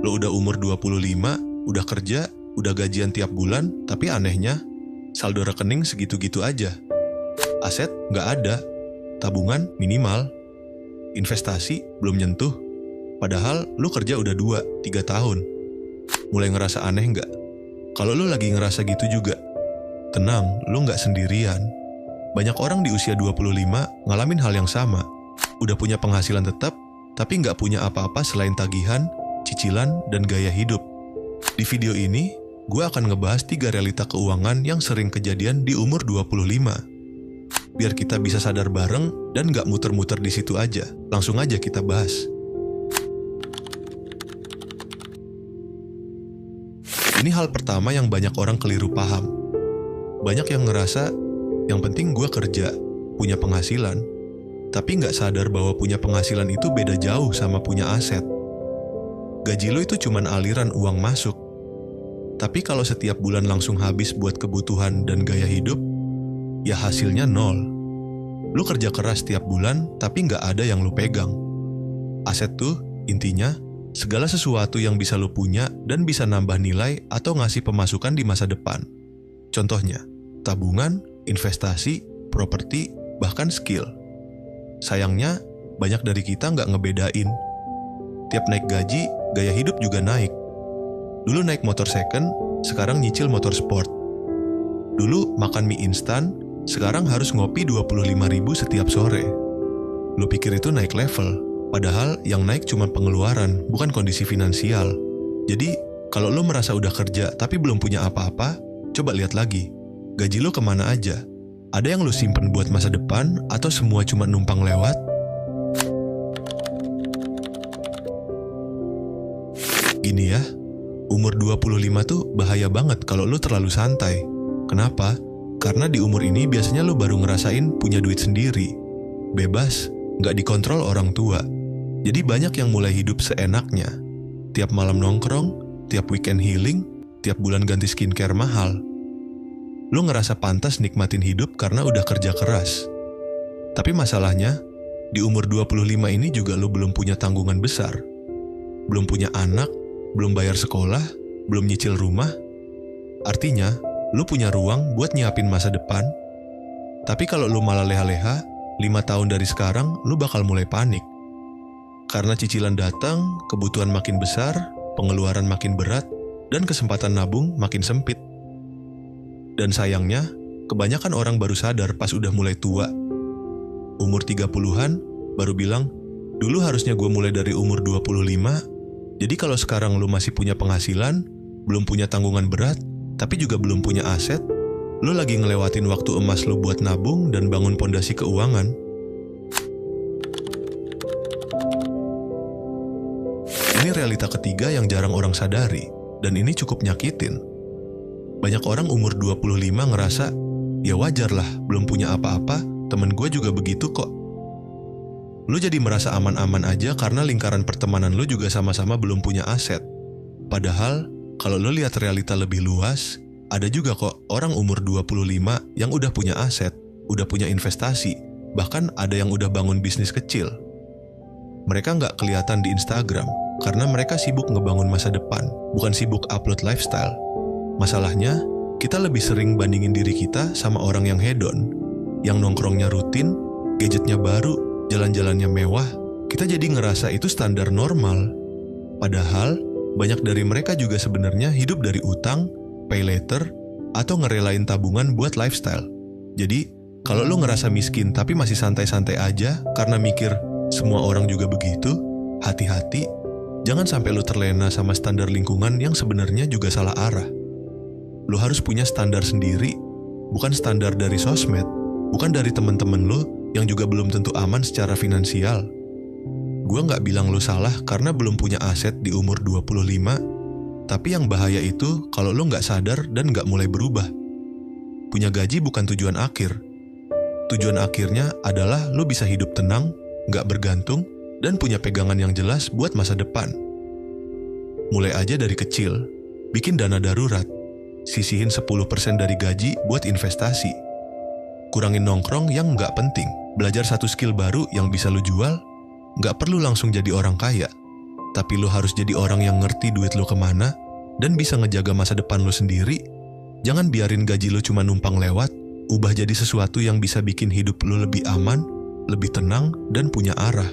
Lo udah umur 25, udah kerja, udah gajian tiap bulan, tapi anehnya, saldo rekening segitu-gitu aja. Aset nggak ada, tabungan minimal, investasi belum nyentuh. Padahal lo kerja udah 2-3 tahun. Mulai ngerasa aneh nggak? Kalau lo lagi ngerasa gitu juga, tenang, lo nggak sendirian. Banyak orang di usia 25 ngalamin hal yang sama. Udah punya penghasilan tetap, tapi nggak punya apa-apa selain tagihan, cicilan, dan gaya hidup. Di video ini, gue akan ngebahas 3 realita keuangan yang sering kejadian di umur 25. Biar kita bisa sadar bareng dan nggak muter-muter di situ aja. Langsung aja kita bahas. Ini hal pertama yang banyak orang keliru paham. Banyak yang ngerasa, yang penting gue kerja, punya penghasilan, tapi nggak sadar bahwa punya penghasilan itu beda jauh sama punya aset. Gaji lo itu cuman aliran uang masuk. Tapi kalau setiap bulan langsung habis buat kebutuhan dan gaya hidup, ya hasilnya nol. Lo kerja keras tiap bulan, tapi nggak ada yang lo pegang. Aset tuh, intinya, segala sesuatu yang bisa lo punya dan bisa nambah nilai atau ngasih pemasukan di masa depan. Contohnya, tabungan, investasi, properti, bahkan skill. Sayangnya, banyak dari kita nggak ngebedain. Tiap naik gaji, gaya hidup juga naik. Dulu naik motor second, sekarang nyicil motor sport. Dulu makan mie instan, sekarang harus ngopi 25.000 setiap sore. Lo pikir itu naik level, padahal yang naik cuma pengeluaran, bukan kondisi finansial. Jadi, kalau lo merasa udah kerja tapi belum punya apa-apa, coba lihat lagi. Gaji lo kemana aja? Ada yang lo simpen buat masa depan atau semua cuma numpang lewat? Gini ya, umur 25 tuh bahaya banget kalau lo terlalu santai. Kenapa? Karena di umur ini biasanya lo baru ngerasain punya duit sendiri. Bebas, nggak dikontrol orang tua. Jadi banyak yang mulai hidup seenaknya. Tiap malam nongkrong, tiap weekend healing, tiap bulan ganti skincare mahal. Lo ngerasa pantas nikmatin hidup karena udah kerja keras. Tapi masalahnya, di umur 25 ini juga lo belum punya tanggungan besar. Belum punya anak, belum bayar sekolah, belum nyicil rumah. Artinya, lo punya ruang buat nyiapin masa depan. Tapi kalau lo malah leha-leha, 5 tahun dari sekarang lo bakal mulai panik. Karena cicilan datang, kebutuhan makin besar, pengeluaran makin berat, dan kesempatan nabung makin sempit. Dan sayangnya, kebanyakan orang baru sadar pas udah mulai tua. Umur 30-an, baru bilang, dulu harusnya gue mulai dari umur 25, jadi kalau sekarang lu masih punya penghasilan, belum punya tanggungan berat, tapi juga belum punya aset, lu lagi ngelewatin waktu emas lu buat nabung dan bangun pondasi keuangan. Ini realita ketiga yang jarang orang sadari, dan ini cukup nyakitin. Banyak orang umur 25 ngerasa, ya wajar lah, belum punya apa-apa, temen gue juga begitu kok. Lu jadi merasa aman-aman aja karena lingkaran pertemanan lu juga sama-sama belum punya aset. Padahal, kalau lu lihat realita lebih luas, ada juga kok orang umur 25 yang udah punya aset, udah punya investasi, bahkan ada yang udah bangun bisnis kecil. Mereka nggak kelihatan di Instagram, karena mereka sibuk ngebangun masa depan, bukan sibuk upload lifestyle. Masalahnya, kita lebih sering bandingin diri kita sama orang yang hedon, yang nongkrongnya rutin, gadgetnya baru, jalan-jalannya mewah. Kita jadi ngerasa itu standar normal. Padahal, banyak dari mereka juga sebenarnya hidup dari utang, pay later, atau ngerelain tabungan buat lifestyle. Jadi, kalau lo ngerasa miskin tapi masih santai-santai aja karena mikir semua orang juga begitu, hati-hati, jangan sampai lo terlena sama standar lingkungan yang sebenarnya juga salah arah. Lo harus punya standar sendiri, bukan standar dari sosmed, bukan dari teman-teman lo yang juga belum tentu aman secara finansial. Gua nggak bilang lo salah karena belum punya aset di umur 25, tapi yang bahaya itu kalau lo nggak sadar dan nggak mulai berubah. Punya gaji bukan tujuan akhir. Tujuan akhirnya adalah lo bisa hidup tenang, nggak bergantung, dan punya pegangan yang jelas buat masa depan. Mulai aja dari kecil, bikin dana darurat. Sisihin 10% dari gaji buat investasi. Kurangin nongkrong yang nggak penting. Belajar satu skill baru yang bisa lu jual. Nggak perlu langsung jadi orang kaya. tapi lu harus jadi orang yang ngerti duit lu kemana dan bisa ngejaga masa depan lu sendiri. Jangan biarin gaji lu cuma numpang lewat, ubah jadi sesuatu yang bisa bikin hidup lu lebih aman, lebih tenang, dan punya arah.